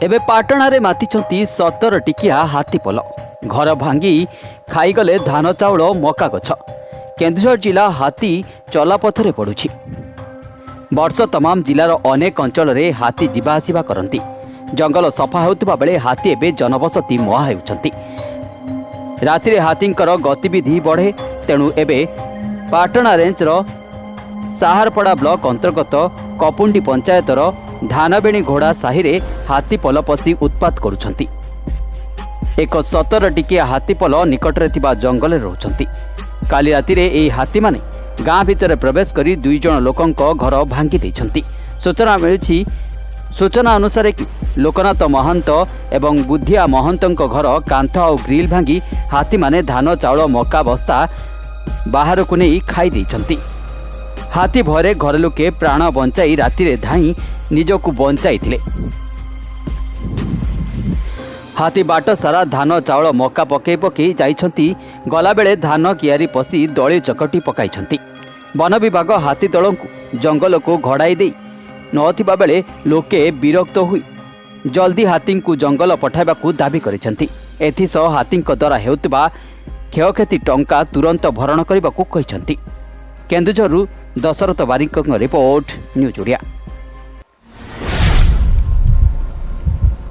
एबे पाटणारे मातिचंती 17 टिकिया हाथीपल घर भांगी खाईगले धान चाउल मका गछ। केन्दुझर जिला हाथी चलापथरे पड़ुछि। वर्ष तमाम जिलार अनेक अंचल रे हाथी जीवा आसिबा करंती। जंगल सफा होउतबा बेले हाथी एबे जनबसती मुहा हेउछंती। रातिरे हाथींकर गतिविधि बढ़े, तेणु एबे पाटणा रेंजर साहारपड़ा ब्लॉक अंतर्गत कपुंडी पंचायतर धानबेणी घोड़ा साहिरे हाथीपल पशि उत्पात करुछंती। एक 17 टिकिया हाथीपल निकटरे थिबा जंगल रोचंती। काली रातिरे एही हाथी माने गाँ भितर प्रवेश करी 2 जण लोकंक घर भांगी दैछंती। सूचना अनुसार कि लोकनाथ महंत एवं बुद्धिया महंतंक घर कांथ और ग्रिल भांगी हाथी माने धान चाउल मका बस्ता बाहर को नहीं खाई दैछंती। हाथी भୟରେ घर लोके प्राण बंचाई रातिरे धाई निजकु बंचाई थिले। हाथी बाट सारा धान चाउल मका पकई पकई जाइछंती। गला बेले धान कियारी पसी दली चकटी पकाइछंती। वन विभाग हाथी दलंकु जंगल को घड़ाई दे नथिबा बेले लोके विरक्त हुई जल्दी हाथी को जंगल पठाइबाकू दाबी करिछंती। एथिसह हाथींक द्वारा हेउतबा क्षयक्षति टंका तुरंत भरण करने को कहिछंती। केन्दुझरु दशरथ बारिक रिपोर्ट, न्यूज ओडिया।